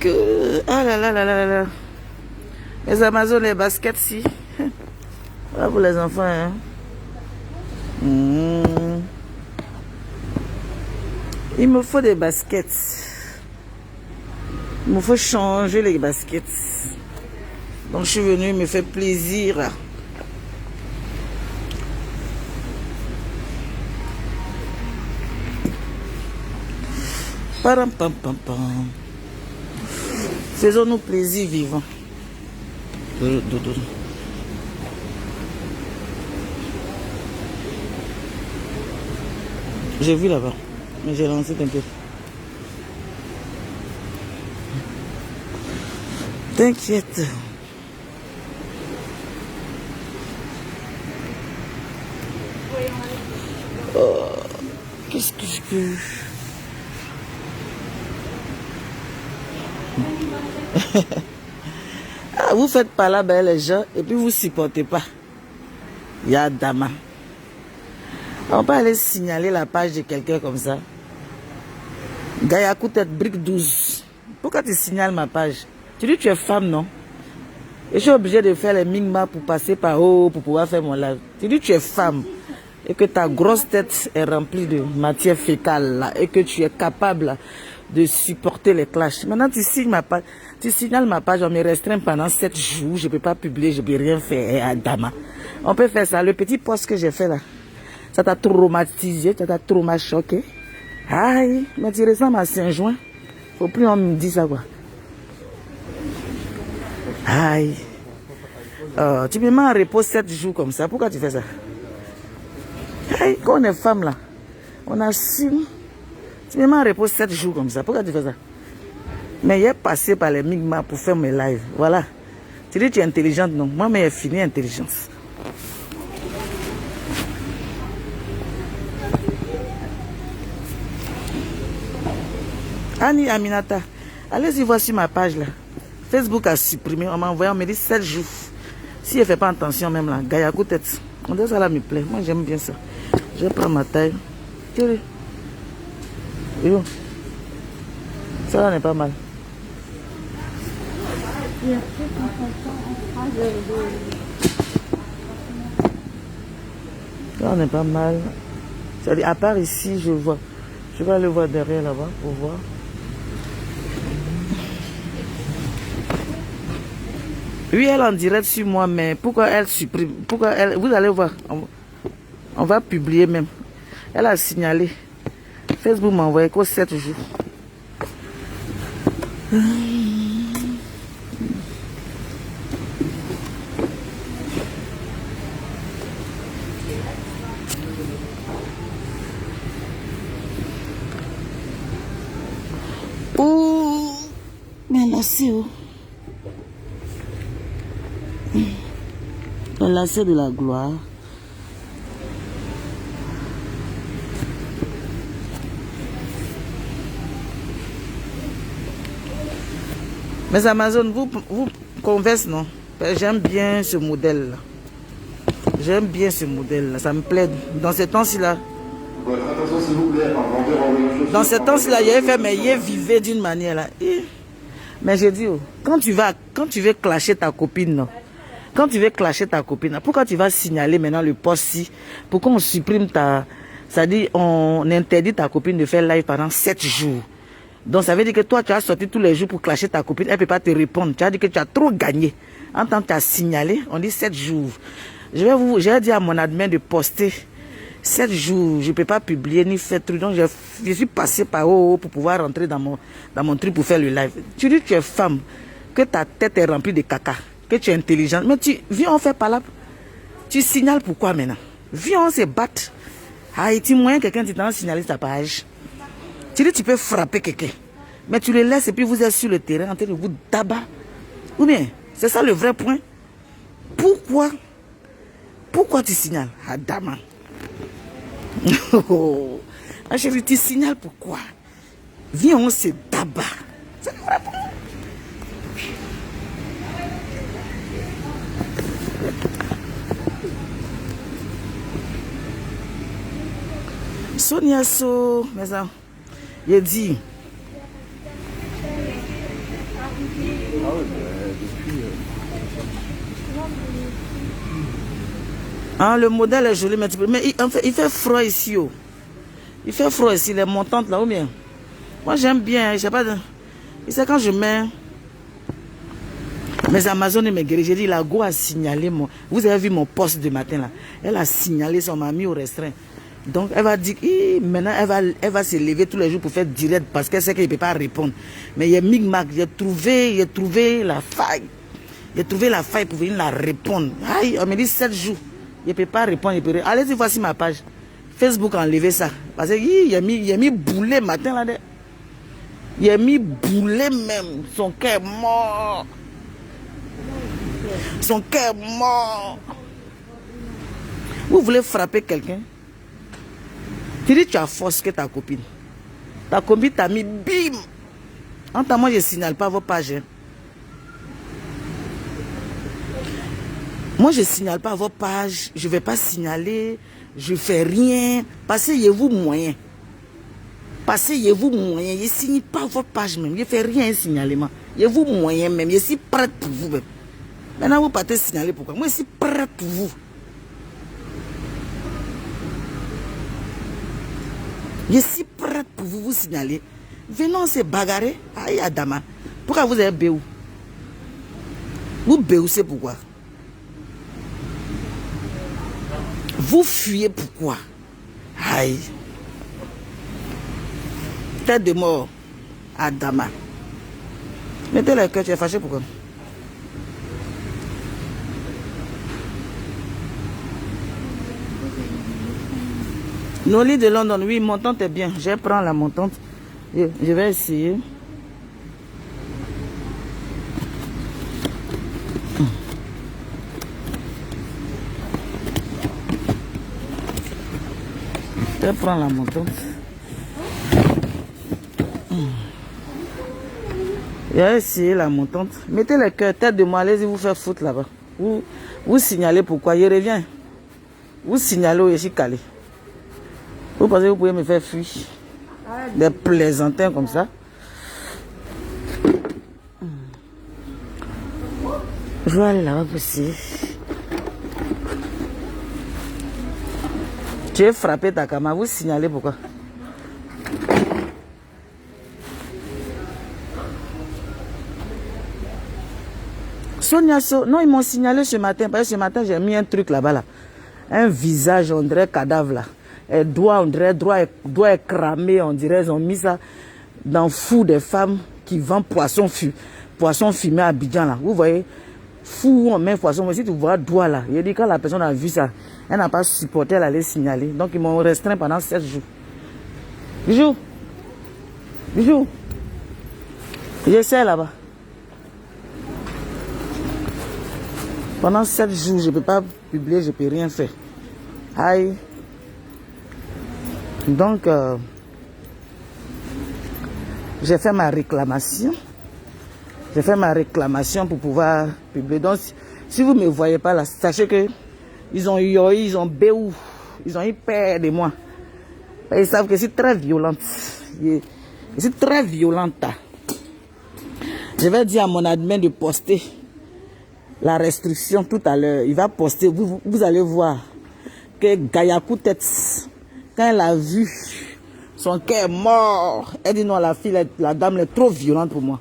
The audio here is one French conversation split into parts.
que... Ah là là là là là. Les Amazon, les baskets, si. Voilà pour les enfants, hein. Il me faut des baskets. Il me faut changer les baskets. Donc je suis venue me faire plaisir. Param pam pam pam. Faisons-nous plaisir vivant. J'ai vu là-bas, mais j'ai lancé t'inquiète. T'inquiète. Oh, qu'est-ce que je peux... Ah, vous faites pas là ben, les gens et puis vous supportez pas. Il y a Dama. On peut aller signaler la page de quelqu'un comme ça. Gayakou tête brique 12. Pourquoi tu signales ma page? Tu dis que tu es femme, non? Et je suis obligé de faire les mingmas pour passer par haut pour pouvoir faire mon live. Tu dis que tu es femme et que ta grosse tête est remplie de matière fécale là, et que tu es capable là, de supporter les clashs. Maintenant tu signes ma page, tu signales ma page, on me restreint pendant 7 jours, je ne peux pas publier, je ne peux rien faire à Dama. On peut faire ça. Le petit post que j'ai fait là, ça t'a traumatisé, ça t'a choqué. Aïe, mais tu ressembles à Saint-Juin. Faut plus on me dise ça quoi. Aïe. Tu me mets en repos 7 jours comme ça. Pourquoi tu fais ça? Aïe, quand on est femme là, on assume. Tu me mets en repos 7 jours comme ça. Pourquoi tu fais ça? Mais il est passé par les migmas pour faire mes lives. Voilà. Tu dis que tu es intelligente, non? Moi, mais j'ai fini intelligence. Annie Aminata, allez-y voir sur ma page là. Facebook a supprimé, on m'a envoyé, on me dit 7 jours. Si elle ne fait pas attention même là, Gayakou tête. On dit ça là me plaît, moi j'aime bien ça. Je prends ma taille. Yo. Ça là n'est pas mal. Ça n'est pas mal. C'est-à-dire, à part ici, je vois. Je vais aller voir derrière là-bas pour voir. Oui, elle est en direct sur moi, mais pourquoi elle supprime? Pourquoi elle... Vous allez voir. On va publier même. Elle a signalé. Facebook m'a envoyé qu'au 7 jours. Oh, mais là c'est où? Là c'est de la gloire. Mais Amazon, vous conversez, non? J'aime bien ce modèle-là. J'aime bien ce modèle-là. Ça me plaît. Dans ces temps-ci là. Dans ces temps-ci là, j'ai fait mes yeux vivaient d'une manière là. Mais j'ai dit, oh, quand tu veux clasher ta copine, non? Quand tu veux clasher ta copine, pourquoi tu vas signaler maintenant le post-ci? Pourquoi on supprime ta... C'est-à-dire, on interdit ta copine de faire live pendant 7 jours. Donc ça veut dire que toi, tu as sorti tous les jours pour clasher ta copine. Elle ne peut pas te répondre. Tu as dit que tu as trop gagné. En tant que tu as signalé, on dit 7 jours. J'ai dit à mon admin de poster 7 jours. Je ne peux pas publier ni faire truc. Donc je suis passé par haut pour pouvoir rentrer dans mon truc pour faire le live. Tu dis que tu es femme, que ta tête est remplie de caca, que tu es intelligente. Mais viens, on fait pas là. Tu signales pourquoi maintenant? Viens, on se batte. Haïti, moyen quelqu'un qui t'a signalé ta page. Tu dis tu peux frapper quelqu'un. Mais tu le laisses et puis vous êtes sur le terrain en train de vous tabac. Ou bien, c'est ça le vrai point. Pourquoi tu signales? Adama. Ma chérie, tu signales pourquoi? Viens, on se tabac. C'est le vrai point. Sonia So, mes amis, il dit, Hein, le modèle est joli, mais, en fait, il fait froid ici. Oh. Il fait froid ici, les montantes là, ou bien. Moi j'aime bien, je sais pas. Tu sais, quand je mets mes Amazones et mes guéris, j'ai dit, la go a signalé mon. Vous avez vu mon poste de matin là. Elle a signalé, on m'a mis au restreint. Donc elle va dire, maintenant elle va se lever tous les jours pour faire direct parce qu'elle sait qu'elle ne peut pas répondre. Mais il y a micmac, j'ai trouvé la faille. J'ai trouvé la faille pour venir la répondre. Aïe, on me dit 7 jours. Je ne peux pas répondre. Allez-y, voici ma page. Facebook a enlevé ça. Parce qu'il a mis boulet matin là. Il a mis boulet même. Son cœur est mort. Son cœur est mort. Vous voulez frapper quelqu'un? Tu dis tu as force que ta copine. Ta copine t'a mis bim. En tant que moi, je ne signale pas vos pages. Hein. Moi, je ne signale pas vos pages. Je ne vais pas signaler. Je ne fais rien. Passez-vous moyen. Passez-vous moyen. Je ne signe pas vos pages même. Je ne fais rien signalement. Je vous moyen même. Je suis prête pour vous même. Maintenant, vous partez signaler pourquoi. Moi, je suis prête pour vous. Je suis prête pour vous signaler. Venons se bagarrer. Aïe, Adama. Pourquoi vous avez béou? Vous béou, c'est pourquoi? Vous fuyez pourquoi? Aïe. Tête de mort. Adama. Mettez le cœur, tu es fâché pourquoi? Noli de London, oui, montante est bien. Je prends la montante. Je vais essayer. Je prends la montante. Je vais essayer la montante. Mettez le cœur, tête de moi, allez-y vous faire foutre là-bas. Vous signalez pourquoi. Je reviens. Vous signalez où je suis calé. Vous pensez que vous pouvez me faire fuir? Des plaisantins comme ça. Je vais aller là-bas aussi. Tu as frappé ta caméra. Vous signalez pourquoi? Sonia So, non, ils m'ont signalé ce matin. Parce que ce matin, j'ai mis un truc là-bas. Là. Un visage, on dirait cadavre là. Et doigt, on dirait, doigt est cramé, on dirait, ils ont mis ça dans le fou des femmes qui vendent poisson fumé à Abidjan là. Vous voyez, fou où on met poisson, mais si tu vois doigt là, il dit quand la personne a vu ça, elle n'a pas supporté, elle allait signaler. Donc ils m'ont restreint pendant 7 jours. Bijou, bijou, j'essaie là-bas. Pendant 7 jours, je ne peux pas publier, je ne peux rien faire. Aïe. Donc, j'ai fait ma réclamation. J'ai fait ma réclamation pour pouvoir publier. Donc, si vous ne me voyez pas là, sachez que ils ont eu, ils ont béou, ils ont eu peur de moi. Ils savent que c'est très violente. C'est très violente. Je vais dire à mon admin de poster la restriction tout à l'heure. Il va poster, vous allez voir que Gayakou tête, quand elle a vu son cœur mort, elle dit non, la fille, la dame elle est trop violente pour moi.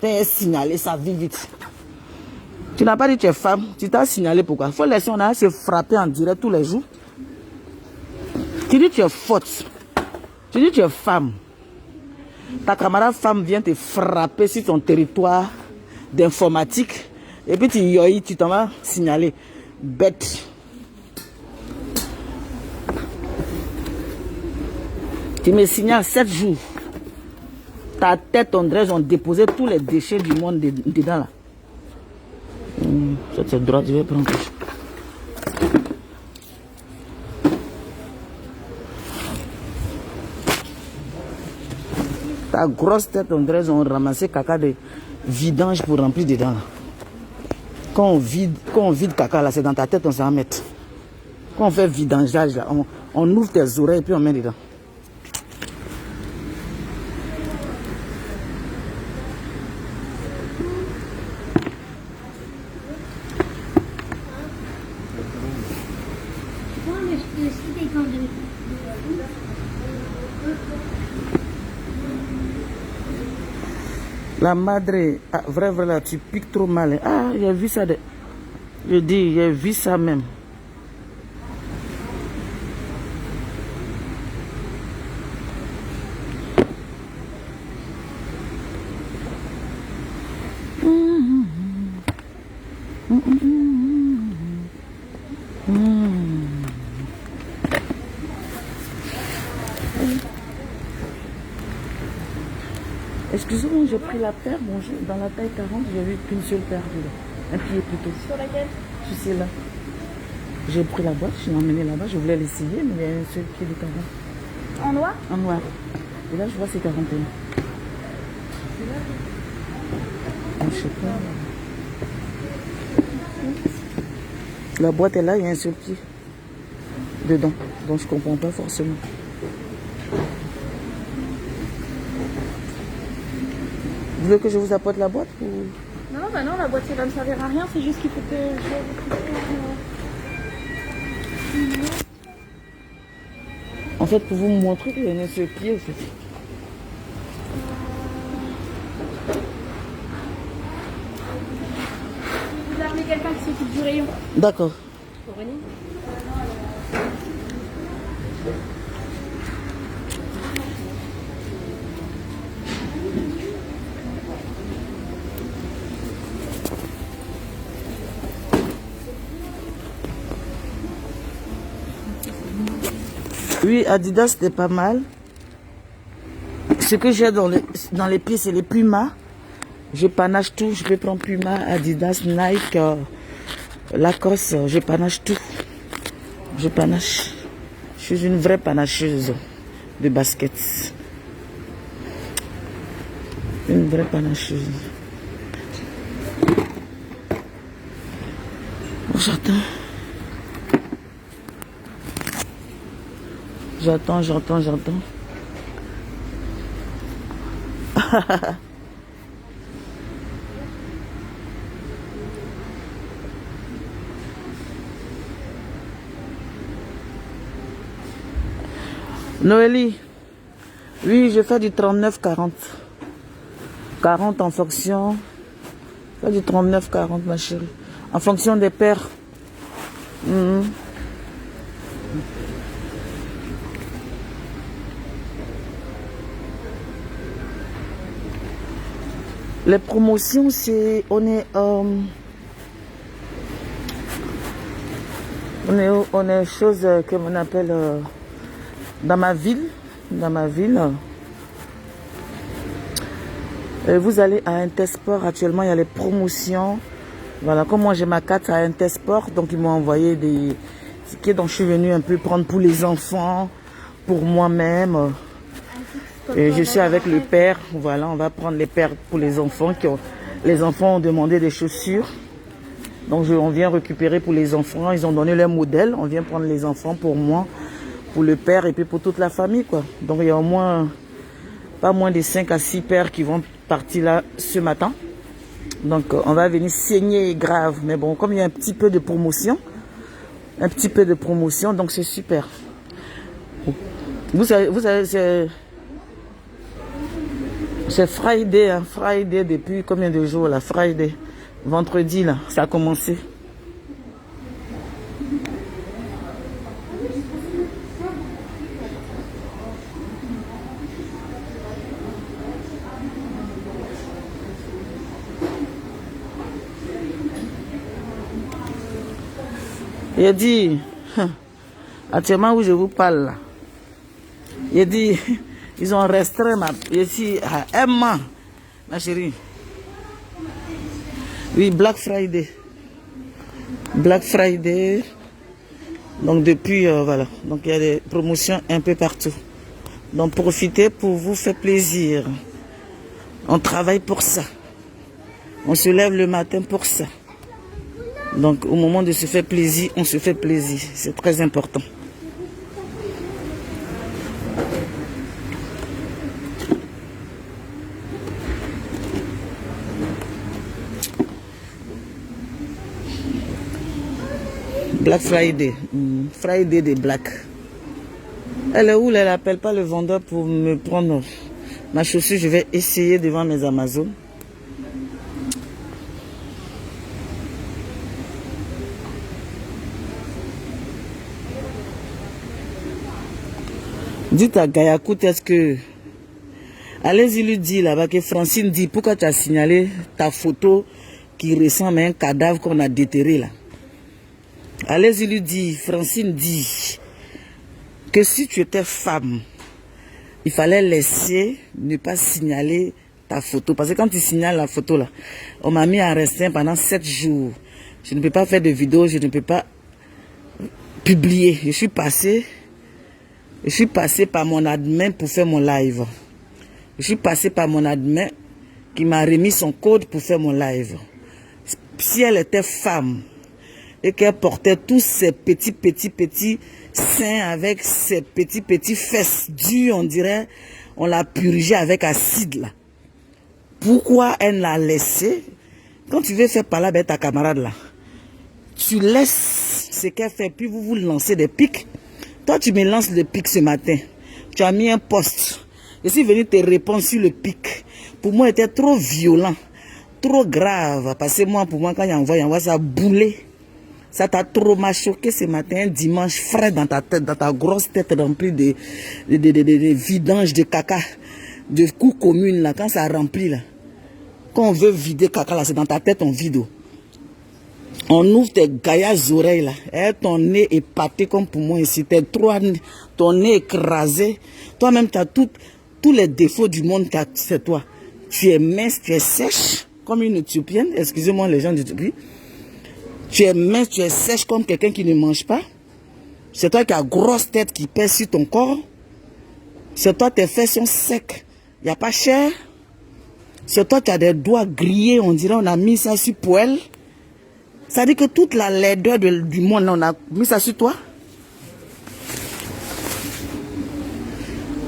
Quand elle a signalé ça, vite. Tu n'as pas dit que tu es femme, tu t'as signalé pourquoi? Il faut laisser, on a se frapper en direct tous les jours. Tu dis que tu es faute. Tu dis que tu es femme. Ta camarade femme vient te frapper sur ton territoire d'informatique. Et puis tu t'en vas signaler. Bête. Tu me signales 7 jours. Ta tête, on dirait, ont déposé tous les déchets du monde dedans là. Ça c'est droit, je vais prendre. Ta grosse tête, on dirait, ont ramassé caca de vidange pour remplir dedans là. Quand on vide caca là, c'est dans ta tête, on s'en met. Quand on fait vidangeage là, on ouvre tes oreilles et puis on met dedans. La madre, ah, vrai, là, tu piques trop mal. Hein. Ah, j'ai vu ça. Je dis, j'ai vu ça même. Excusez-moi, j'ai pris la paire. Bon, dans la taille 40, j'ai vu qu'une seule paire dedans. Un pied plutôt. Sur laquelle? Sur celle-là. J'ai pris la boîte, je l'ai emmenée là-bas. Je voulais l'essayer, mais il y a un seul pied de 40. En noir? En noir. Et là, je vois c'est 41. Je sais pas. La boîte est là, il y a un seul pied dedans. Donc, je comprends pas forcément. Vous voulez que je vous apporte la boîte ou... Non, bah non, la boîte ça va me servir à rien, c'est juste qu'il faut que je En fait, pour vous montrer qu'il y a un seul pied, en fait. Vous appelez quelqu'un qui s'occupe du rayon. D'accord. Pour venir. Oui, Adidas, c'était pas mal. Ce que j'ai dans les pieds, c'est les Puma. Je panache tout. Je peux prendre Puma, Adidas, Nike, Lacoste. Je panache tout. Je panache. Je suis une vraie panacheuse de basket. Une vraie panacheuse. J'attends. J'entends. Noélie, oui, je fais du 39-40. 40 en fonction. Je fais du 39-40, ma chérie. En fonction des paires. Les promotions, c'est... On est chose que l'on appelle dans ma ville. Vous allez à Intersport, actuellement il y a les promotions. Voilà, comme moi j'ai ma carte à Intersport, donc ils m'ont envoyé des tickets, donc je suis venue un peu prendre pour les enfants, pour moi-même. Et je suis avec le père, voilà, on va prendre les paires pour les enfants. Les enfants ont demandé des chaussures. Donc on vient récupérer pour les enfants, ils ont donné leur modèle. On vient prendre les enfants pour moi, pour le père et puis pour toute la famille, quoi. Donc il y a au moins, pas moins de 5 à 6 paires qui vont partir là ce matin. Donc on va venir saigner grave. Mais bon, comme il y a un petit peu de promotion, donc c'est super. Vous savez c'est Friday, hein, Friday depuis combien de jours là? Friday, vendredi là, ça a commencé. Il a dit, actuellement où je vous parle là, il a dit, ils ont restreint ici à un mois, ma chérie. Oui, Black Friday. Black Friday. Donc depuis, voilà. Donc il y a des promotions un peu partout. Donc profitez pour vous faire plaisir. On travaille pour ça. On se lève le matin pour ça. Donc au moment de se faire plaisir, on se fait plaisir. C'est très important. Black Friday. Friday des Black. Elle est où? Elle n'appelle pas le vendeur pour me prendre ma chaussure. Je vais essayer devant mes Amazon. Dites à Gayakout, est-ce que... Allez-y lui dire là-bas que Francine dit, pourquoi tu as signalé ta photo qui ressemble à un cadavre qu'on a déterré là? Allez-y lui dire, Francine dit que si tu étais femme, il fallait laisser ne pas signaler ta photo. Parce que quand tu signales la photo là, on m'a mis en restreint pendant 7 jours. Je ne peux pas faire de vidéo, je ne peux pas publier. Je suis passé par mon admin pour faire mon live. Je suis passé par mon admin qui m'a remis son code pour faire mon live. Si elle était femme et qu'elle portait tous ces petits seins avec ces petits fesses durs, on dirait, on l'a purgé avec acide là. Pourquoi elle l'a laissé? Quand tu veux faire parler avec ta camarade là, tu laisses ce qu'elle fait, puis vous lancez des pics. Toi, tu me lances le pic ce matin. Tu as mis un post. Je suis venu te répondre sur le pic. Pour moi, c'était trop violent, trop grave. Parce que moi, pour moi, quand il envoie ça bouler. Ça t'a trop choqué ce matin, dimanche, frais dans ta tête, dans ta grosse tête remplie de vidange, de caca, de coups communes là, quand ça remplit là. Quand on veut vider caca là, c'est dans ta tête, on vide. On ouvre tes gaillards oreilles là. Et ton nez épaté comme pour moi ici. Ton nez écrasé. Toi-même, tu as tous les défauts du monde, c'est toi. Tu es mince, tu es sèche, comme une Éthiopienne. Excusez-moi les gens d'Éthiopie. Tu es mince, tu es sèche comme quelqu'un qui ne mange pas. C'est toi qui as grosse tête qui pèse sur ton corps. C'est toi, tes fesses sont secs. Il n'y a pas chair. C'est toi qui as des doigts grillés. On dirait on a mis ça sur poêle. Ça dit que toute la laideur du monde, on a mis ça sur toi.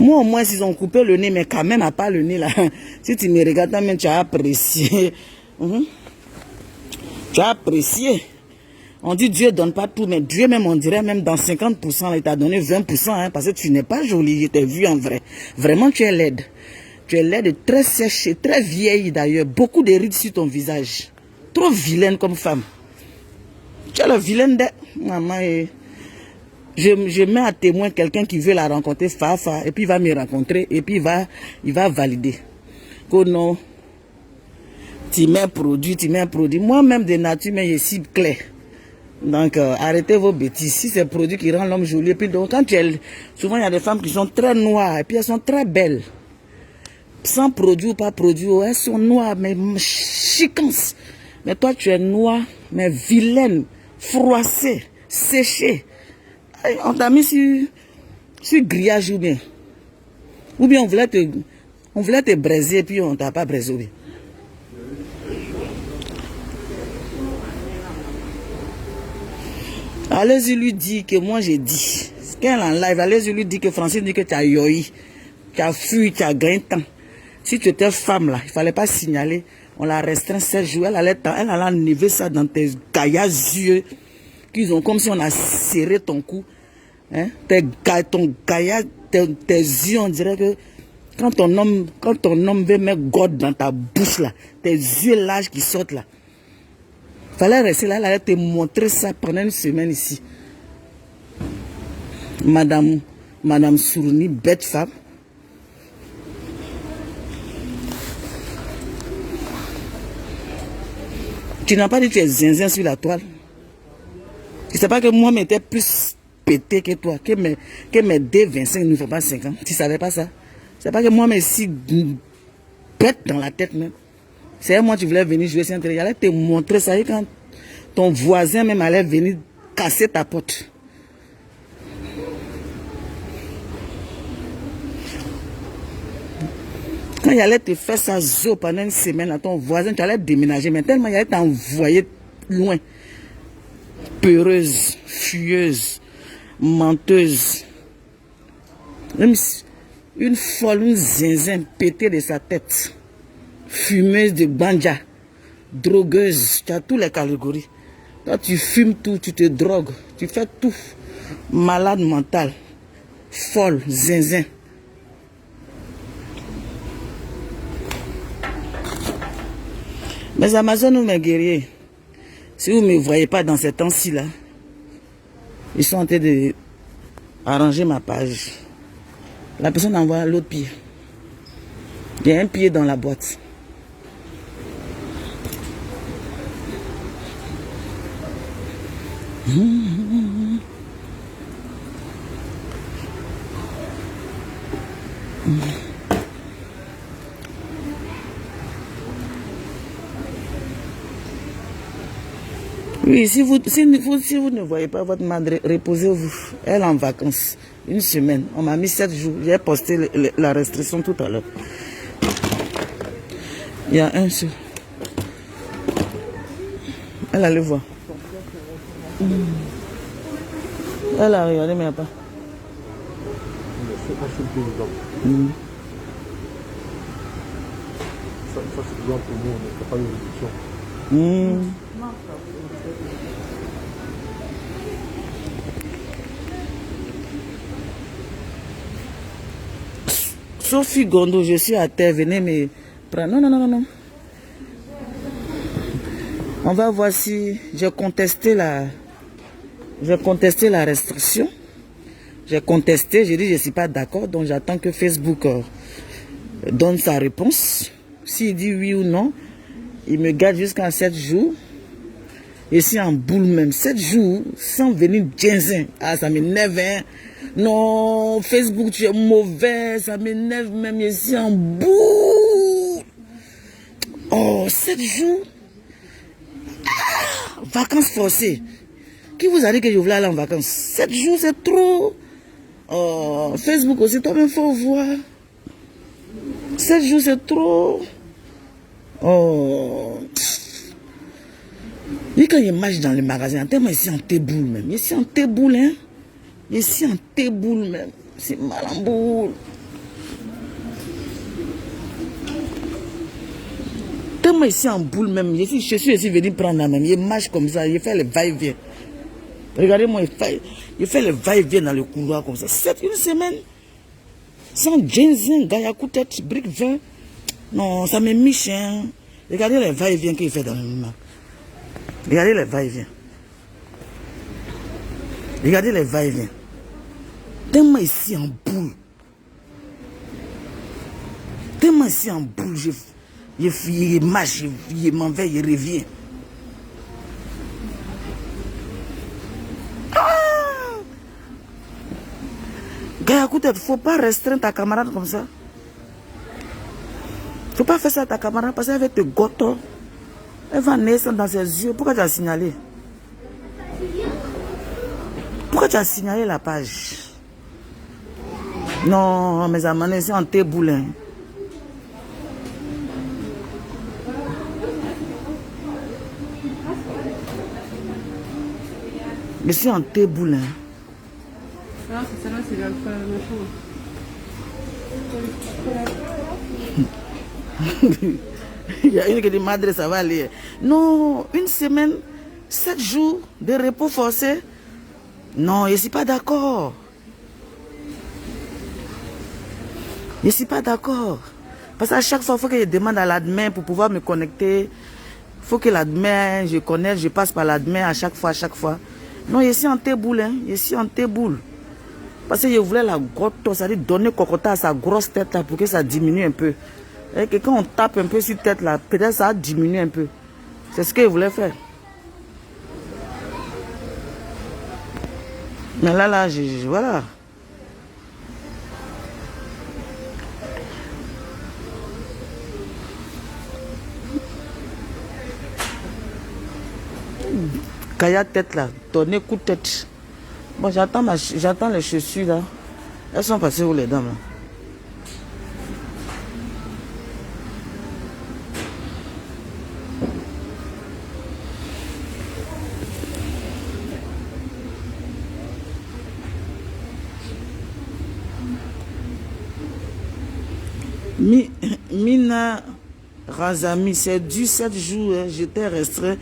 Moi, au moins, ils ont coupé le nez, mais quand même, à part le nez, là. Si tu me regardes, même, tu as apprécié. Tu as apprécié. On dit Dieu ne donne pas tout, mais Dieu même, on dirait même dans 50%, là, il t'a donné 20%, hein, parce que tu n'es pas jolie, je t'ai vu en vrai. Vraiment, tu es laide. Tu es laide, très sèche, très vieille d'ailleurs. Beaucoup de rides sur ton visage. Trop vilaine comme femme. Tu es la vilaine de... Maman, je mets à témoin quelqu'un qui veut la rencontrer, et puis il va me rencontrer, et puis il va valider. Que non, tu mets un produit. Moi-même de nature, mais je suis clair. Donc, arrêtez vos bêtises. Si c'est un produit qui rend l'homme joli, et puis donc, quand souvent il y a des femmes qui sont très noires, et puis elles sont très belles. Sans produit ou pas produit, elles sont noires, mais chicances. Mais toi, tu es noire, mais vilaine, froissée, séchée. On t'a mis sur grillage ou bien. Ou bien on voulait te braiser et puis on t'a pas braisé. Allez-y lui dire que moi j'ai dit. Qu'elle en live, allez-y lui dire que Francine dit que tu as yoï, tu as fui, tu as gagné temps. Si tu étais femme là, il ne fallait pas signaler. On l'a restreint 7 jours. Elle allait enlever ça dans tes gaillards yeux. Qu'ils ont comme si on a serré ton cou. Hein? Ton gaillard, tes yeux, on dirait que quand ton homme veut mettre God dans ta bouche là, tes yeux larges qui sortent là. Fallait rester là, elle allait te montrer ça pendant une semaine ici. Madame Sourni, bête femme. Tu n'as pas dit que tu es zinzin sur la toile. Tu ne sais pas que moi, j'étais plus pété que toi, que mes D25 ne font pas 5 ans. Tu ne savais pas ça? Tu ne sais pas que moi, je suis bête dans la tête même. C'est moi, tu voulais venir jouer sur un télé. J'allais te montrer ça. Et quand ton voisin même allait venir casser ta porte. Quand il allait te faire ça zo pendant une semaine à ton voisin, tu allais déménager. Mais tellement il allait t'envoyer loin. Peureuse, fuyeuse, menteuse. Même une folle, une zinzin pétée de sa tête. Fumeuse de banja. Drogueuse. Tu as toutes les catégories. Toi, tu fumes tout, tu te drogues, tu fais tout. Malade mental, folle, zinzin. Mes Amazones ou mes guerriers, si vous ne me voyez pas dans ces temps-ci là, ils sont en train de arranger ma page. La personne envoie l'autre pied. Il y a un pied dans la boîte. Oui, si vous ne voyez pas votre madre, reposez-vous. Elle est en vacances. Une semaine. On m'a mis 7 jours. J'ai posté la restriction tout à l'heure. Il y a un seul. Elle allait voir. Elle a regardé, mais il n'y a pas. Ça c'est bien pour nous, on n'a pas de réduction. Sophie Gondo, je suis à terre, venez me prendre. Non. On va voir si j'ai contesté la restriction. J'ai contesté, j'ai dit je ne suis pas d'accord, donc j'attends que Facebook donne sa réponse. S'il dit oui ou non, il me garde jusqu'à 7 jours. Et si en boule même, 7 jours, sans venir ginzin. Ah, ça m'énerve, hein. Non, Facebook, tu es mauvais, ça m'énerve même ici en boule. Oh, 7 jours. Ah, vacances forcées. Qui vous a dit que je voulais aller en vacances? 7 jours, c'est trop. Oh, Facebook aussi, toi-même, faut voir. 7 jours, c'est trop. Oh. Et quand il marche dans les magasins, tellement ici en téboule même. Ici en téboule, hein. Ici en téboule même. C'est mal en boule. Tellement ici en boule même. Je suis ici venu prendre la même. Il marche comme ça. Il fait le va-et-vient. Regardez-moi, il fait le va-et-vient dans le couloir comme ça. C'est une semaine. Sans ginseng, gayakou tête, brique 20. Non, ça me miche, hein. Regardez le va-et-vient qu'il fait dans le moment. Regardez les va-et-vient. Regardez les va-et-vient. Tellement ici en boule. Tellement ici en boule. Il marche, il m'en va, il revient. Gars, écoute, il ne faut pas restreindre ta camarade comme ça. Il ne faut pas faire ça à ta camarade parce qu'elle va te goto. Elle va naître dans ses yeux. Pourquoi tu as signalé? Pourquoi tu as signalé la page? Non, mes amis, c'est en téboulin. Je suis en téboulin. Non, c'est celle-là, c'est l'alpha machin. Il y a une qui dit, madre, ça va aller. Non, une semaine, 7 jours de repos forcé. Non, je ne suis pas d'accord. Je ne suis pas d'accord. Parce qu'à chaque fois, il faut que je demande à l'admin pour pouvoir me connecter. Il faut que l'admin, je connaisse, je passe par l'admin à chaque fois. Non, je suis en téboule, hein. Je suis en téboule. Parce que je voulais la grotte, c'est-à-dire donner cocota à sa grosse tête là pour que ça diminue un peu. Et que quand on tape un peu sur tête là, peut-être ça diminue un peu. C'est ce que je voulais faire. Mais là, voilà. Kaya tête là, donner coup de tête. Bon, j'attends les chaussures là. Elles sont passées où les dames là? Mina Razami, c'est du 7 jours, hein, j'étais restreint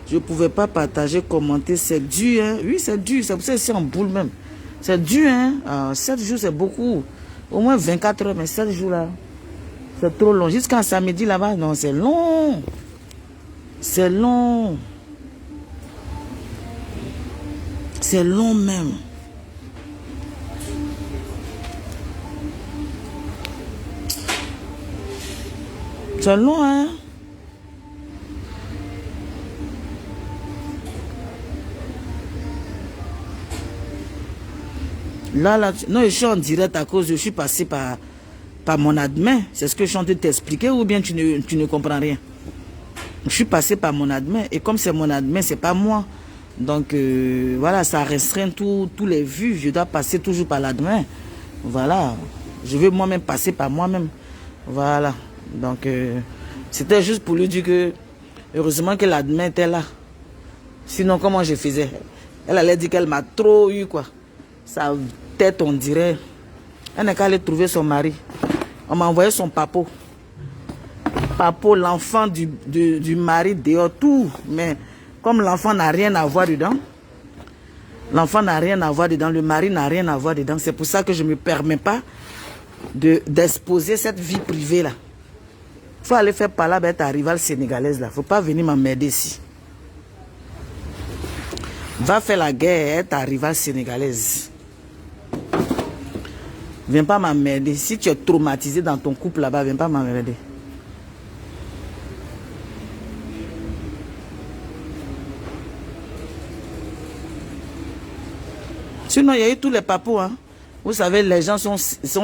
Je ne pouvais pas partager, commenter. C'est dur, hein. Oui, c'est dur. C'est pour ça que c'est en boule même. C'est dur, hein. 7 jours, c'est beaucoup. Au moins 24 heures, mais 7 jours là, c'est trop long. Jusqu'à samedi là-bas, non, c'est long. C'est long. C'est long même. C'est long, hein. Là, non, je suis en direct à cause, je suis passé par mon admin. C'est ce que je suis en train de t'expliquer ou bien tu ne comprends rien. Je suis passé par mon admin et comme c'est mon admin, c'est pas moi. Donc, voilà, ça restreint tous les vues. Je dois passer toujours par l'admin. Voilà. Je veux moi-même passer par moi-même. Voilà. Donc, c'était juste pour lui dire que, heureusement que l'admin était là. Sinon, comment je faisais? Elle allait dire qu'elle m'a trop eu, quoi. Sa tête, on dirait. Elle n'est qu'à aller trouver son mari. On m'a envoyé son papo. Papo, l'enfant du mari dehors, tout. Mais comme l'enfant n'a rien à voir dedans, l'enfant n'a rien à voir dedans, le mari n'a rien à voir dedans. C'est pour ça que je ne me permets pas d'exposer cette vie privée là. Il faut aller faire par là avec ta rivale sénégalaise là. Il ne faut pas venir m'emmerder ici. Va faire la guerre avec ta rivale sénégalaise. Viens pas m'emmerder. Si tu es traumatisé dans ton couple là-bas, viens pas m'emmerder. Sinon, il y a eu tous les papous. Hein. Vous savez, les gens sont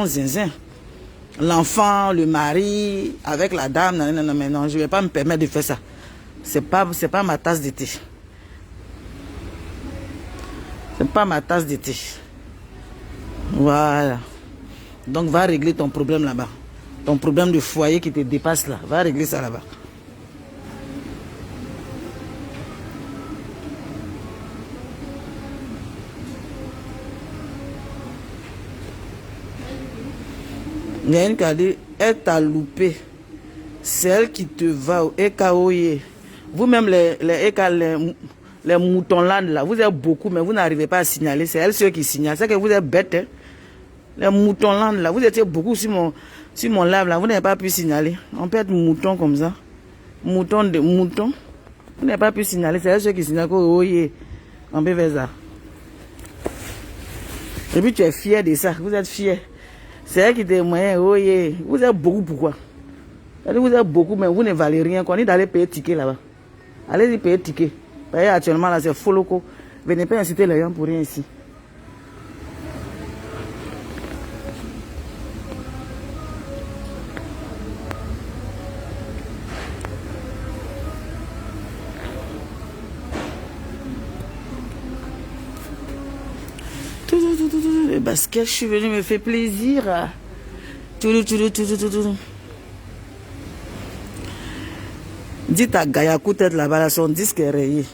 zinzins. L'enfant, le mari, avec la dame. Non, mais non, je ne vais pas me permettre de faire ça. C'est pas ma tasse d'été. C'est pas ma tasse d'été. Voilà. Donc, va régler ton problème là-bas. Ton problème de foyer qui te dépasse là. Va régler ça là-bas. Il y a une qui a dit, elle t'a loupé. C'est elle qui te va au EKOye. Vous-même, les moutons là, vous êtes beaucoup, mais vous n'arrivez pas à signaler. C'est elle ceux qui signalent. C'est que vous êtes bêtes. Hein? Les moutons là, vous étiez beaucoup sur mon live là. Vous n'avez pas pu signaler. On peut être mouton comme ça. Mouton de mouton. Vous n'avez pas pu signaler. C'est elle ceux qui signalent. Oh, yeah. On peut faire ça. Et puis tu es fier de ça. Vous êtes fier. C'est elle qui témoigne. Oh, yeah. Vous êtes beaucoup, pourquoi? Vous êtes beaucoup, mais vous ne valez rien. On est d'aller payer ticket là-bas. Allez-y payer ticket. Parce que actuellement là, c'est faux loco. Venez pas inciter les gens pour rien ici. Le basket, je suis venu me faire plaisir. Dites à Gayakou tête là-bas, son disque est rayé.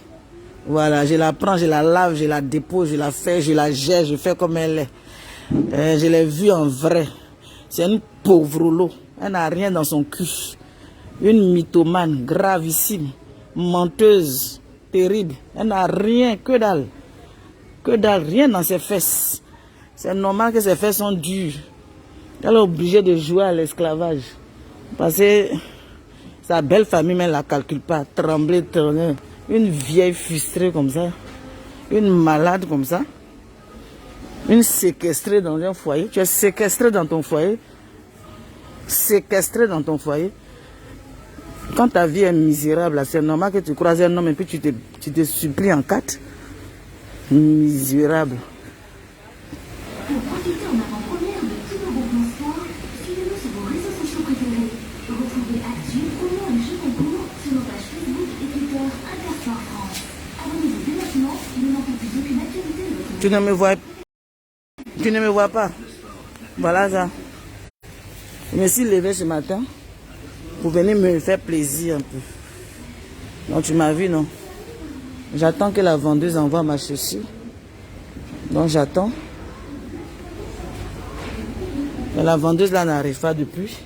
Voilà, je la prends, je la lave, je la dépose, je la fais, je la gère, je fais comme elle est. Je l'ai vue en vrai. C'est une pauvre lot. Elle n'a rien dans son cul. Une mythomane gravissime, menteuse, terrible. Elle n'a rien, que dalle. Que dalle, rien dans ses fesses. C'est normal que ses fesses sont dures. Elle est obligée de jouer à l'esclavage. Parce que sa belle famille, mais elle ne la calcule pas. Trembler, tourner. Une vieille frustrée comme ça. Une malade comme ça. Une séquestrée dans un foyer. Tu es séquestré dans ton foyer. Séquestré dans ton foyer. Quand ta vie est misérable, c'est normal que tu croises un homme et puis tu te supplies en quatre. Misérable. Pour profiter en avant-première de tous nos bons plans sport, suivez-nous sur vos réseaux sociaux préférés. Retrouvez actu, promos et jeux concours sur nos pages Facebook et Twitter Intersport France. Abonnez-vous dès maintenant et ne manquez plus aucune actualité de votre Tu ne me vois pas. Voilà ça. Je me suis levé ce matin pour venir me faire plaisir un peu. Donc tu m'as vu, non? J'attends que la vendeuse envoie ma chaussure. Donc j'attends. Mais la vendeuse là n'arrive pas depuis.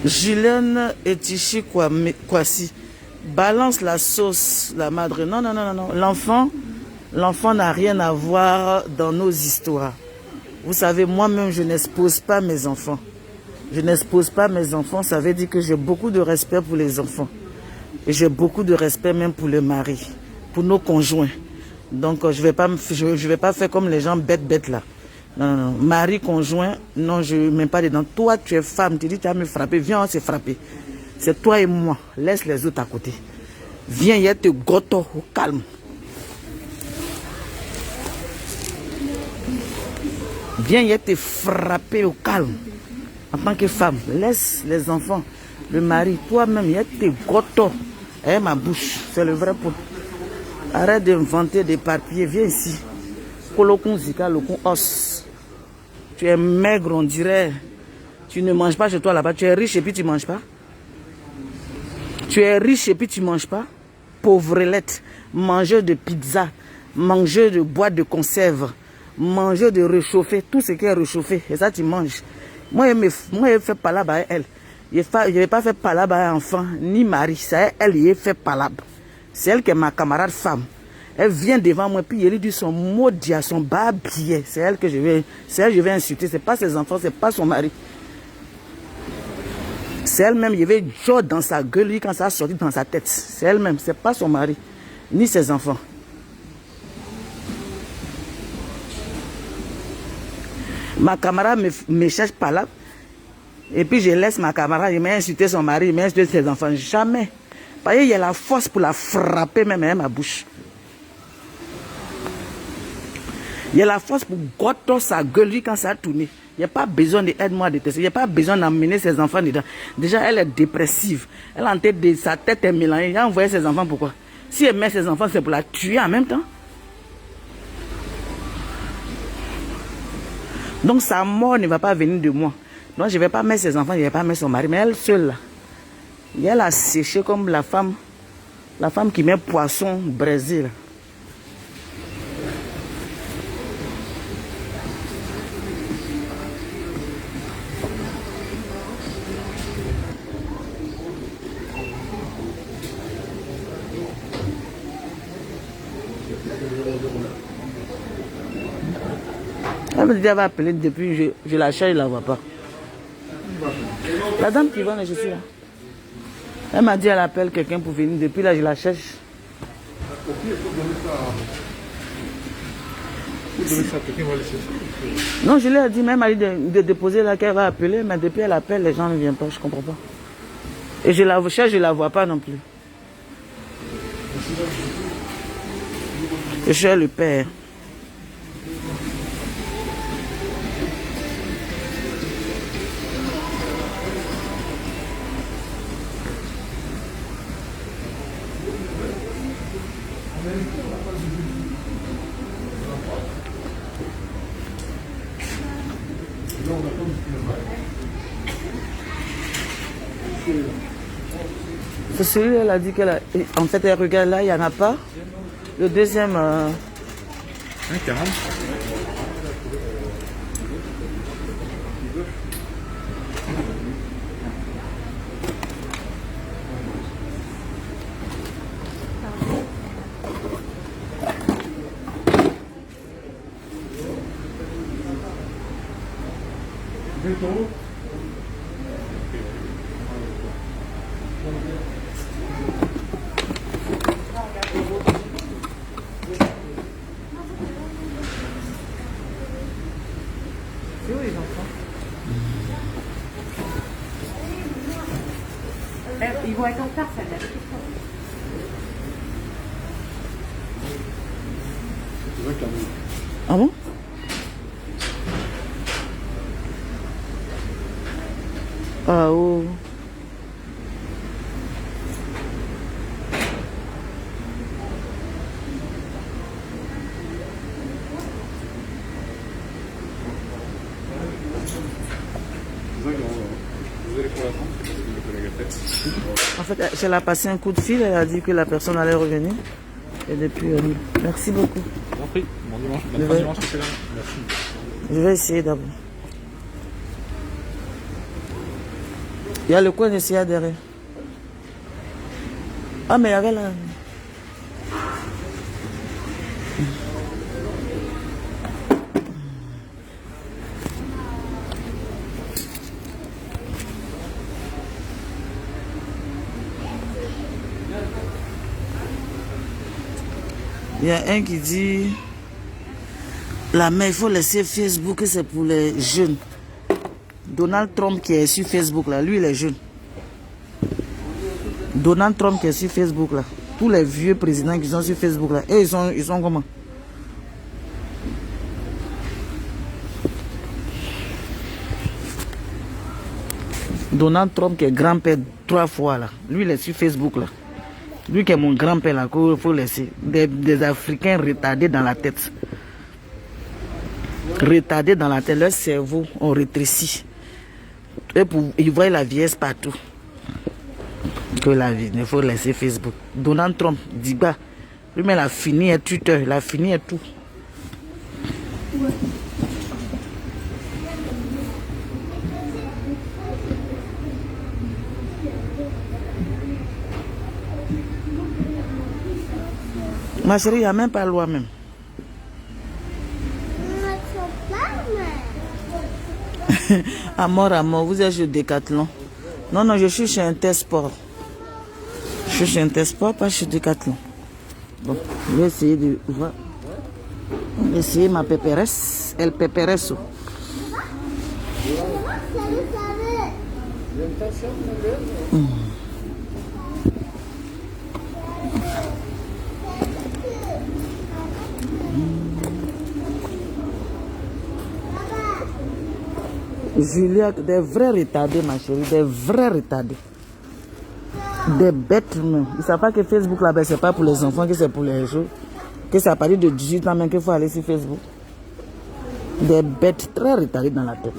Julien Etichi Kwasi. Balance la sauce, la madre. Non, non, non, non, non. L'enfant n'a rien à voir dans nos histoires. Vous savez, moi-même, je n'expose pas mes enfants. Je n'expose pas mes enfants. Ça veut dire que j'ai beaucoup de respect pour les enfants. Et j'ai beaucoup de respect même pour le mari, pour nos conjoints. Donc, je vais pas faire comme les gens bêtes là. Non, non, non. Mari, conjoint, non, je ne mets pas dedans. Toi, tu es femme, tu dis, tu vas me frapper. Viens, on s'est frappé. C'est toi et moi. Laisse les autres à côté. Viens, il y a te goto au calme. Viens, il y a te frapper au calme. En tant que femme, laisse les enfants, le mari, toi-même, il y a te goto. Eh, ma bouche, c'est le vrai pot. Arrête d'inventer des papiers. Viens ici. Kolokun zika, lokun os. Tu es maigre, on dirait. Tu ne manges pas chez toi là-bas. Tu es riche et puis tu ne manges pas. Tu es riche et puis tu ne manges pas. Pauvrelette. Mangeur de pizza. Mangeur de boîte de conserve. Mangeur de réchauffé. Tout ce qui est réchauffé. Et ça, tu manges. Moi, je ne fais pas là-bas elle. Je ne vais pas faire palabre à un enfant, ni mari. C'est elle qui fait palabre. C'est elle qui est ma camarade femme. Elle vient devant moi, puis elle dit son mot dia, son babier. C'est elle que je vais insulter. Ce n'est pas ses enfants, ce n'est pas son mari. C'est elle-même, il y avait Joe dans sa gueule, lui, quand ça a sorti dans sa tête. C'est elle-même, ce n'est pas son mari, ni ses enfants. Ma camarade me cherche palabre. Et puis je laisse ma camarade, il m'a insulté son mari, il m'a insulté ses enfants. Jamais. Parce qu'il y a la force pour la frapper même à ma bouche. Il y a la force pour gotter sa gueule lui quand ça a tourné. Il n'y a pas besoin d'aide-moi à détester. Il n'y a pas besoin d'emmener ses enfants dedans. Déjà, elle est dépressive. Elle en tête de sa tête est mélangée. Elle a envoyé ses enfants pourquoi? Si elle met ses enfants, c'est pour la tuer en même temps. Donc sa mort ne va pas venir de moi. Donc je ne vais pas mettre ses enfants, je ne vais pas mettre son mari. Mais elle seule là. Elle a séché comme la femme qui met poisson au Brésil. Elle me dit qu'elle va appeler depuis, je la cherche, je ne la vois pas. La dame qui vend, je suis là. Elle m'a dit qu'elle appelle quelqu'un pour venir. Depuis là, je la cherche. Non, je lui ai dit, même elle m'a dit de déposer là qu'elle va appeler, mais depuis elle appelle, les gens ne viennent pas, je ne comprends pas. Et je la cherche, je ne la vois pas non plus. Je cherche le père. Celui-là, elle a dit qu'elle a... En fait, elle regarde là, il n'y en a pas. Le deuxième... 40. Ils vont être en retard, ça date. Ah bon? Ah oh. En fait, elle a passé un coup de fil, elle a dit que la personne allait revenir. Et depuis, merci beaucoup. Bon prix, bon dimanche, bonne fin de dimanche, merci. Je vais essayer d'abord. Il y a le coin de Sia derrière. Ah, mais il y avait là. Il y a un qui dit la mère, il faut laisser Facebook, c'est pour les jeunes. Donald Trump qui est sur Facebook là, lui il est jeune. Donald Trump qui est sur Facebook là. Tous les vieux présidents qui sont sur Facebook là. Et ils sont comment? Donald Trump qui est grand-père 3 fois là. Lui il est sur Facebook là. Lui qui est mon grand-père là, qu'il faut laisser. Des Africains retardés dans la tête. Retardés dans la tête. Leur cerveau ont rétréci. Et ils voient la vieillesse partout. Que la vie, il faut laisser Facebook. Donald Trump, Diba, lui-même il a fini Twitter, il a fini tout. Ma chérie, il n'y a même pas loi même. À mort, vous êtes chez Decathlon. Non, non, je suis chez Intersport. Je suis chez Intersport, pas chez Decathlon. Bon, je vais essayer de voir. Je vais essayer ma péperesse. El pepereso. Julia, des vrais retardés, ma chérie, des vrais retardés. Des bêtes même. Ils ne savent pas que Facebook là-bas, c'est pas pour les enfants, que c'est pour les jeux. Que c'est à partir de 18 ans même qu'il faut aller sur Facebook. Des bêtes très retardées dans la tête.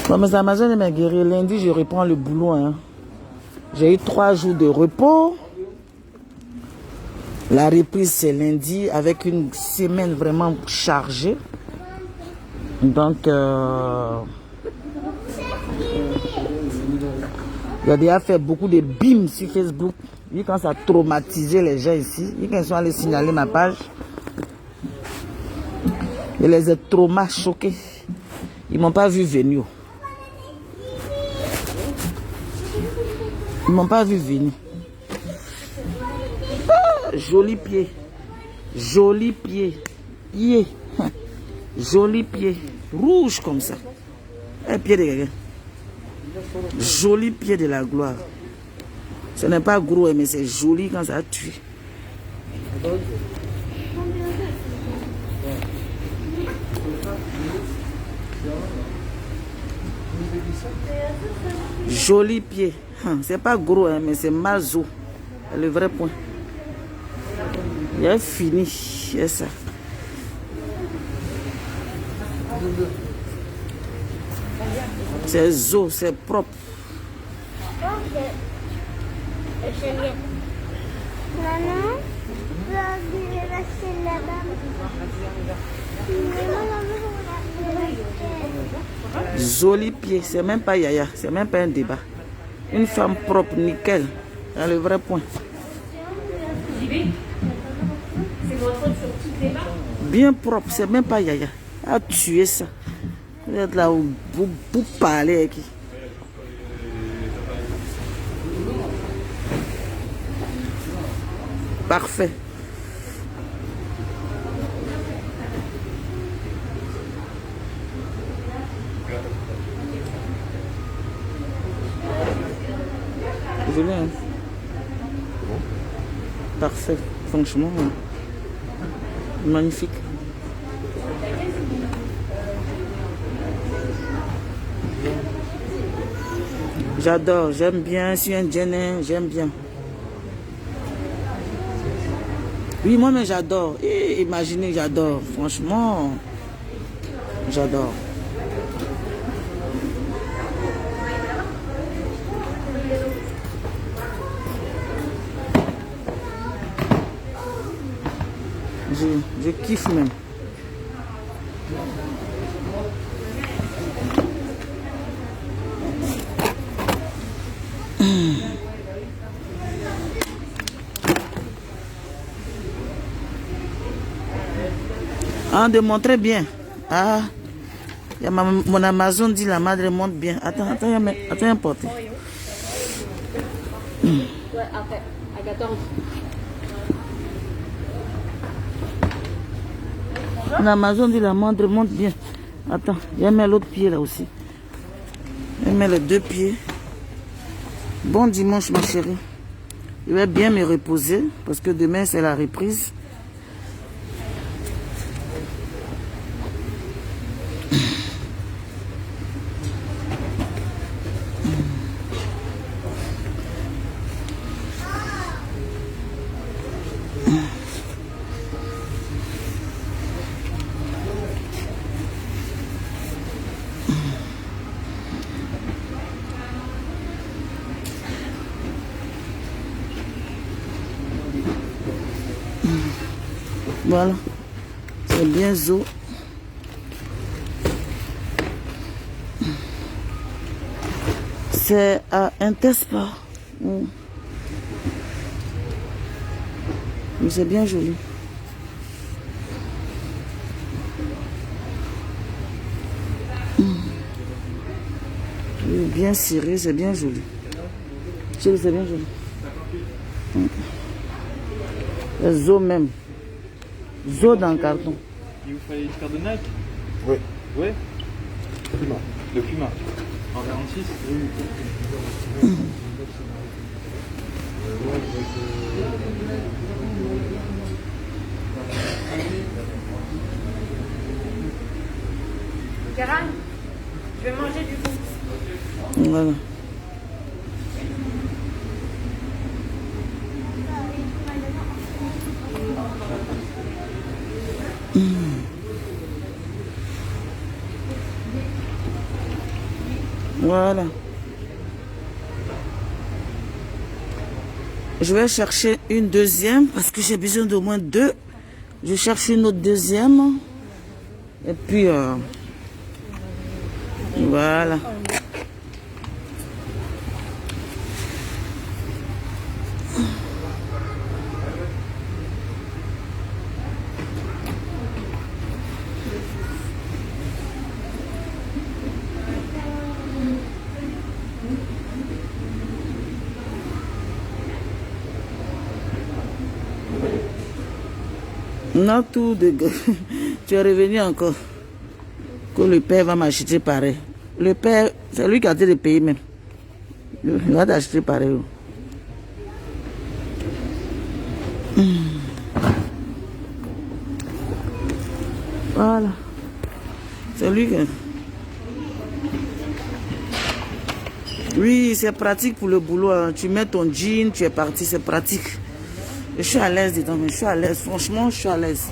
Bon, mais ça m'a jamais guéri. Lundi, je reprends le boulot. Hein. J'ai eu 3 jours de repos. La reprise, c'est lundi, avec une semaine vraiment chargée. Donc, il a déjà fait beaucoup de bim sur Facebook. Il commence à traumatiser les gens ici. Ils sont allés signaler ma page. Je les ai traumas choqués. Ils ne m'ont pas vu venir. Ils ne m'ont pas vu venir. Ah, joli pied. Joli pied. Yeah. Joli pied. Rouge comme ça. Un pied de quelqu'un. Joli pied de la gloire. Ce n'est pas gros, mais c'est joli quand ça tue. Joli pied. C'est pas gros, mais c'est mazo. Le vrai point. Il est fini. C'est ça. C'est zo, c'est propre. Joli pied, c'est même pas yaya, c'est même pas un débat. Une femme propre, nickel, dans le vrai point. Bien propre, c'est même pas yaya. A tué ça. Vous êtes là où vous parlez avec qui? Parfait. Désolé, hein? Parfait. Franchement, magnifique. J'adore, j'aime bien. Je suis indien, j'aime bien. Oui, moi, mais j'adore. Imaginez, j'adore. Franchement, j'adore. Je kiffe même. Ah, de montrer bien. Ah, y a mon Amazon dit la madre monte bien. Attends, attends, un porté. Ouais, après, à 14. Mon Amazon dit la madre monte bien. Attends, il y a mis l'autre pied là aussi. Il met les deux pieds. Bon dimanche ma chérie. Je vais bien me reposer parce que demain c'est la reprise. Voilà, c'est bien Zo. C'est à Intersport. Mais c'est bien joli. Bien ciré, c'est bien joli. C'est bien joli. Le Zo même. Zo dans le carton. Il vous fallait une paire de Nike? Oui. Ouais. Puma. Le Puma. En 46? Gérald, je vais manger du coup. Voilà. Voilà. Je vais chercher une deuxième parce que j'ai besoin d'au moins deux. Je cherche une autre deuxième. Et puis, voilà. Non, tout de... Tu es revenu encore. Que le père va m'acheter pareil. Le père, c'est lui qui a été de payer même. Il va t'acheter pareil. Voilà. C'est lui qui... Oui, c'est pratique pour le boulot. Hein. Tu mets ton jean, tu es parti, c'est pratique. Je suis à l'aise dedans, mais je suis à l'aise. Franchement, je suis à l'aise.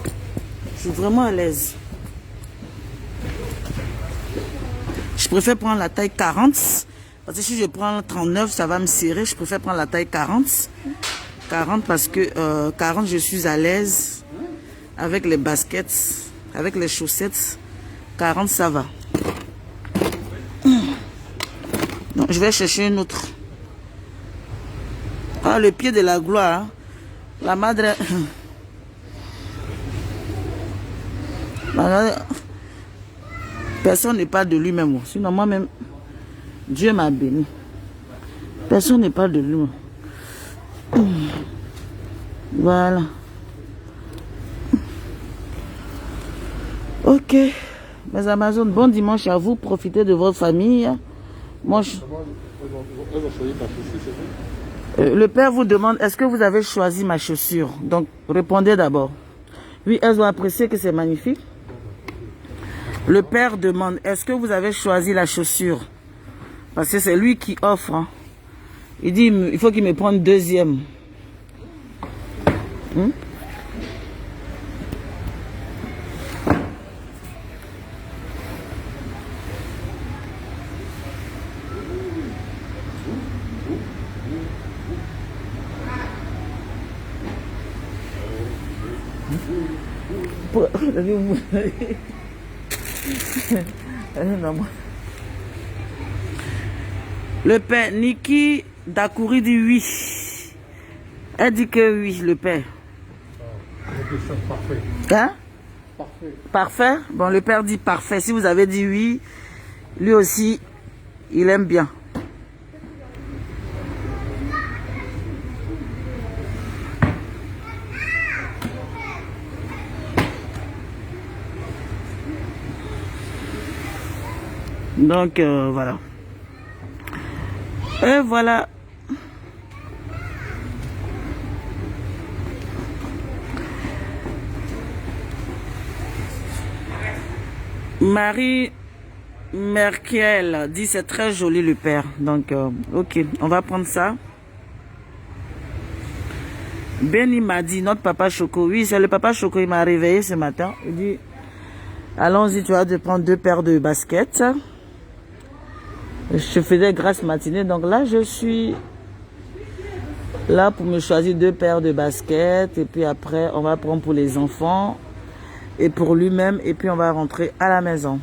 Je suis vraiment à l'aise. Je préfère prendre la taille 40. Parce que si je prends 39, ça va me serrer. Je préfère prendre la taille 40. 40 parce que 40, je suis à l'aise. Avec les baskets, avec les chaussettes. 40, ça va. Donc, je vais chercher une autre. Ah, le pied de la gloire. Hein. La madre... Personne n'est pas de lui-même. Sinon, moi-même, Dieu m'a béni. Personne n'est pas de lui-même. Voilà. Ok. Mes Amazones, bon dimanche à vous. Profitez de votre famille. Moi, je... Le père vous demande, est-ce que vous avez choisi ma chaussure? Donc, répondez d'abord. Oui, elles ont apprécié que c'est magnifique. Le père demande, est-ce que vous avez choisi la chaussure? Parce que c'est lui qui offre. Hein. Il dit, il faut qu'il me prenne deuxième. Le père Niki Dakouri dit oui. Elle dit que oui, le père. Parfait. Hein? Parfait. Parfait? Bon, le père dit parfait. Si vous avez dit oui, lui aussi, il aime bien. Donc, voilà. Et voilà. Marie Merkel dit c'est très joli le père. Donc, ok, on va prendre ça. Benny m'a dit, notre papa Choco. Oui, c'est le papa Choco, il m'a réveillé ce matin. Il dit, allons-y, tu vas te prendre 2 paires de baskets. Je faisais grasse matinée, donc là, je suis là pour me choisir 2 paires de baskets. Et puis après, on va prendre pour les enfants et pour lui-même. Et puis, on va rentrer à la maison.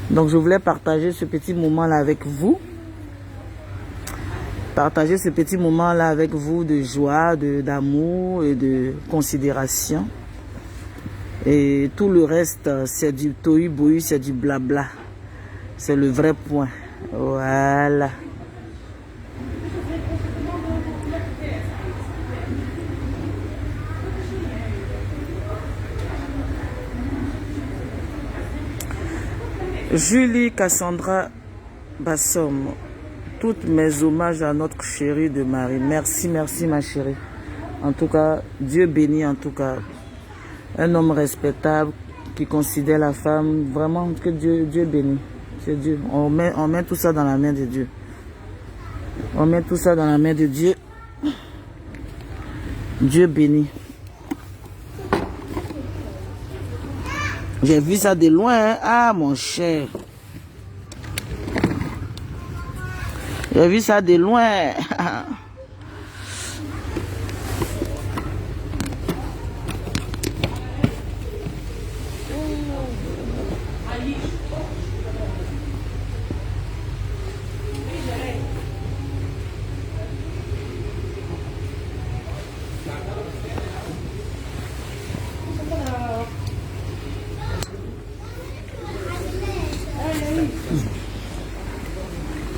Donc, je voulais partager ce petit moment-là avec vous. Partager ce petit moment-là avec vous de joie, d'amour et de considération. Et tout le reste, c'est du tohu-bohu, c'est du blabla. C'est le vrai point. Voilà. Julie Cassandra Bassom. Toutes mes hommages à notre chérie de Marie. Merci, merci ma chérie. En tout cas, Dieu bénit en tout cas. Un homme respectable qui considère la femme. Vraiment que Dieu bénit. C'est Dieu. On met tout ça dans la main de Dieu. On met tout ça dans la main de Dieu. Dieu bénit. J'ai vu ça de loin. Hein? Ah, mon cher. J'ai vu ça de loin.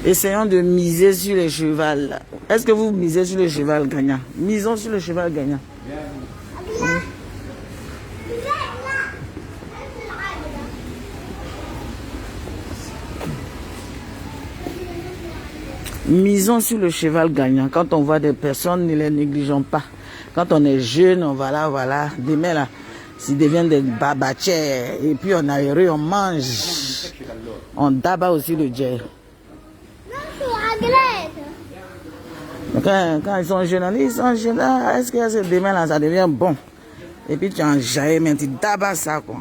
Essayons de miser sur le cheval. Est-ce que vous misez sur le cheval gagnant? Misons sur le cheval gagnant. Misons sur le cheval gagnant. Quand on voit des personnes, ne les négligeons pas. Quand on est jeune, on va là, voilà. Demain, là, s'ils deviennent des babatiers, et puis on a heureux, on mange. On tabasse aussi le jet. Quand ils sont jeunes, est-ce que demain là ça devient bon? Et puis tu en jailles, mais tu dabas ça quoi.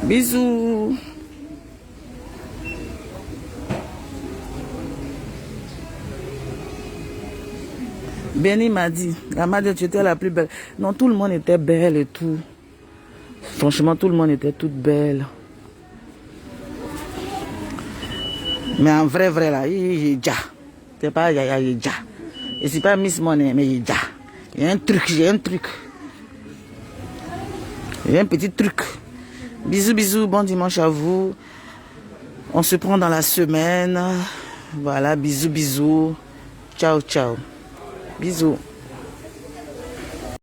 Bisous. Benny m'a dit, la madre tu étais la plus belle. Non, tout le monde était belle et tout. Franchement, tout le monde était toute belle. Mais en vrai, là, il est déjà. C'est pas Yaya, il est déjà. Et c'est pas Miss Money, mais il est déjà. Il y a un truc, j'ai un truc. Il y a un petit truc. Bisous, bisous, bon dimanche à vous. On se prend dans la semaine. Voilà, bisous, bisous. Ciao, ciao. Bisous.